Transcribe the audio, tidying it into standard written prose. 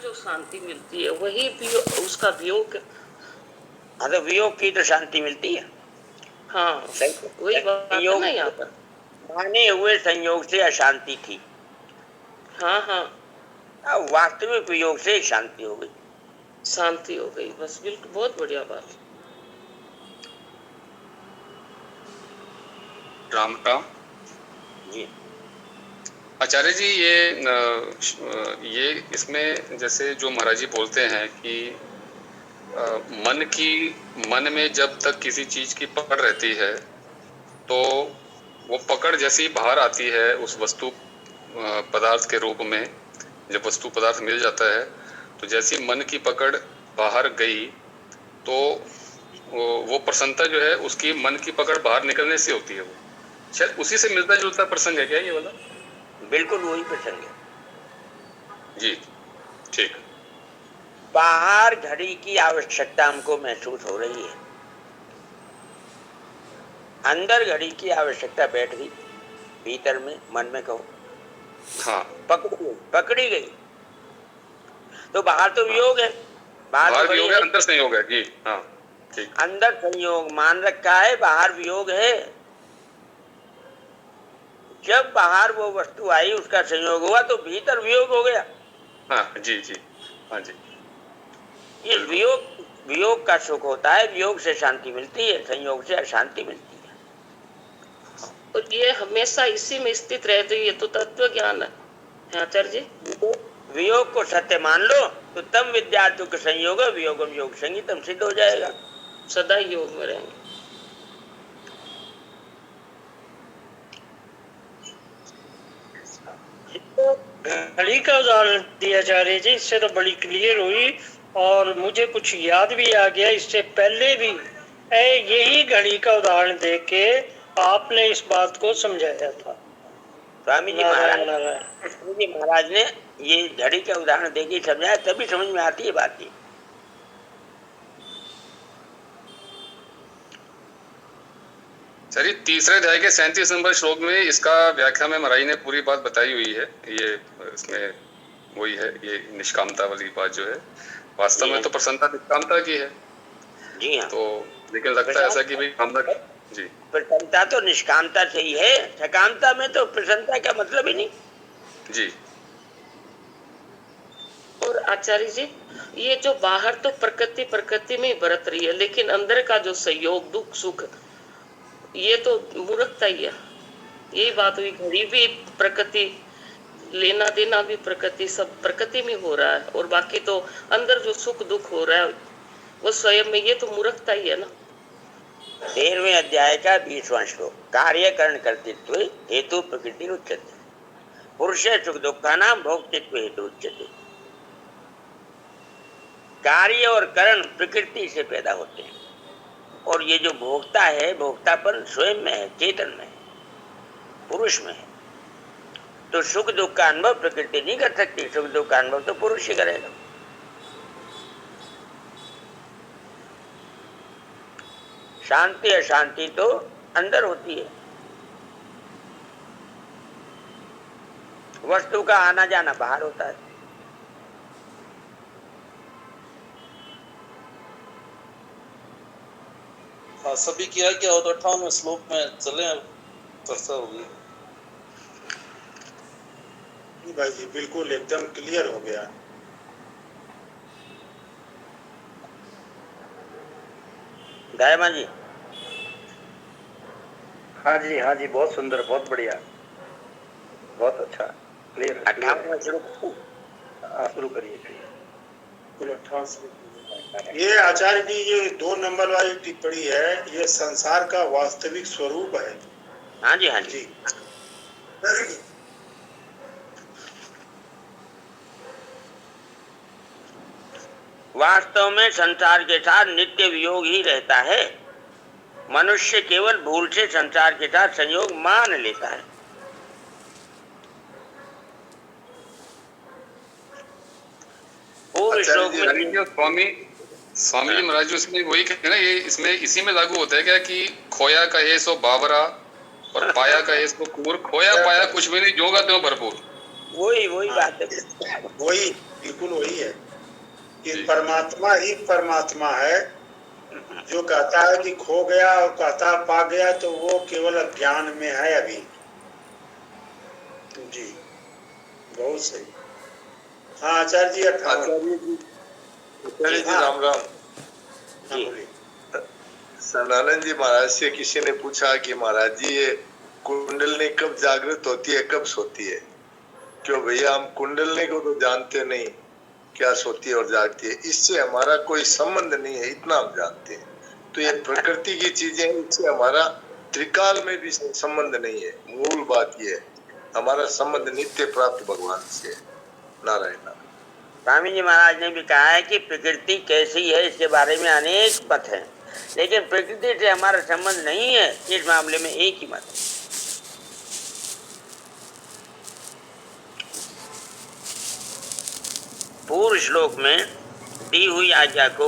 जो शांति मिलती है वही उसका वियोग। अरे वियोग की तो शांति मिलती है। हाँ वही बात है ना यहाँ पर। माने हुए संयोग से अशांति थी। हाँ हाँ। अब वास्तविक वियोग से शांति हो गई, शांति हो गई, बस बिल्कुल बहुत बढ़िया बात। राम राम जी। आचार्य जी, ये इसमें जैसे जो महाराज जी बोलते हैं कि मन में जब तक किसी चीज की पकड़ रहती है तो वो पकड़ जैसी बाहर आती है उस वस्तु पदार्थ के रूप में, जब वस्तु पदार्थ मिल जाता है तो जैसी मन की पकड़ बाहर गई तो वो प्रसन्नता जो है उसकी मन की पकड़ बाहर निकलने से होती है। वो शायद उसी से मिलता जुलता प्रसंग है क्या ये वाला? बिल्कुल वही प्रसंग है जी, ठीक। बाहर घड़ी की आवश्यकता हमको महसूस हो रही है, अंदर घड़ी की आवश्यकता बैठ गई भीतर में, मन में कहो। हाँ, पकड़ी गई तो बाहर तो वियोग है, बाहर वियोग है, अंदर संयोग है। जी हाँ, ठीक। अंदर संयोग मान रखा है, बाहर वियोग है। जब बाहर वो वस्तु आई उसका संयोग हुआ तो भीतर वियोग हो गया। हाँ जी जी, हाँ जी। ये वियोग का सुख होता है, वियोग से शांति मिलती है, संयोग से अशांति मिलती है। और ये हमेशा इसी में स्थित रहती है, ये तो तत्व ज्ञान है आचार्य जी। वियोग को सत्य मान लो तो तम विद्यार्थी का संयोग वियोगम योग संगीतम सिद्ध हो जाएगा, सदा ही योग में रहेंगे। घड़ी का उदाहरण दिया आचार्य जी, इससे तो बड़ी क्लियर हुई और मुझे कुछ याद भी आ गया। इससे पहले भी यही घड़ी का उदाहरण देके आपने इस बात को समझाया था। स्वामी जी महाराज ने ये घड़ी का उदाहरण देके समझाया, तभी समझ में आती है बात। चलिए, तीसरे अध्याय के 37 नंबर श्लोक में इसका व्याख्या में महाराज ने पूरी बात बताई हुई है। ये इसमें वही है, ये निष्कामता वाली बात जो है, वास्तव में तो प्रसन्नता निष्कामता की है। जी हाँ। तो लेकिन लगता है ऐसा कि भाई कामना जी, प्रसन्नता तो निष्कामता से ही है, सकामता में तो प्रसन्नता का मतलब ही नहीं। जी। और आचार्य जी, ये जो बाहर तो प्रकृति में बरत रही है, लेकिन अंदर का जो सहयोग दुख सुख ये तो मूर्खता ही है। यही बात हुई, घड़ी भी प्रकृति, लेना देना भी प्रकृति, सब प्रकृति में हो रहा है, और बाकी तो अंदर जो सुख दुख हो रहा है वो स्वयं में, ये तो मूर्खता ही है ना। 13वें अध्याय का 20वां श्लोक, कार्यकरण कर्तृत्व हेतु प्रकृति उच्यते, पुरुष सुख दुखानाम भोक्तृत्व हेतु उच्यते। कार्य और करण प्रकृति से पैदा होते हैं, और ये जो भोक्ता है, भोक्तापन स्वयं में है, चेतन में है, पुरुष में है। तो सुख दुख का अनुभव प्रकृति नहीं कर सकती, सुख दुख का अनुभव तो पुरुष ही करेगा। शांति अशांति तो अंदर होती है, वस्तु का आना जाना बाहर होता है। हाँ, सभी किया क्या हो तो 58वें श्लोक में चले चर्चा होगी। भाई जी बिल्कुल एकदम क्लियर हो गया। दायमा जी। हाँ जी, बहुत सुंदर, बहुत बढ़िया, बहुत अच्छा, क्लियर। 58वां शुरू करिए। ये आचार्य जी, ये 2 नंबर वाली टिप्पणी है, ये संसार का वास्तविक स्वरूप है। हाँ जी, हाँ जी। वास्तव में संसार के साथ नित्य वियोग ही रहता है। मनुष्य केवल भूल से संसार के साथ संयोग मान लेता है। स्वामी जी महाराज जी उसमें वही कहते हैं ना, ये इसमें इसी में लागू होता है क्या कि खोया कहे सो बावरा और पाया कहे सो कूर, खोया पाया कुछ भी नहीं, जोगा तो भरपूर। वही वही हाँ, बात है। वही बिल्कुल वही है कि जी। परमात्मा ही परमात्मा है। जो कहता है कि खो गया और कहता है पा गया, तो वो केवल अज्ञान में है अभी। जी, बहुत सही। हाँ आचार्य जी, 58। आचार्य जी हाँ राम राम। हाँ जी। बोलिए। सनानंद जी महाराज से किसी ने पूछा कि महाराज जी ये कुंडलनी कब जागृत होती है कब सोती है? क्यों भैया, हम कुंडलनी को तो जानते नहीं क्या सोती है और जागती है, इससे हमारा कोई संबंध नहीं है, इतना हम जानते हैं। तो ये प्रकृति की चीजें हैं, इससे हमारा त्रिकाल में भी संबंध नहीं है। मूल बात ये है, हमारा संबंध नित्य प्राप्त भगवान से है। नारायण नारायण। स्वामी जी महाराज ने भी कहा है कि प्रकृति कैसी है इसके बारे में अनेक मत हैं, लेकिन प्रकृति से हमारा संबंध नहीं है, इस मामले में एक ही मत है। पूर्व श्लोक में दी हुई आज्ञा को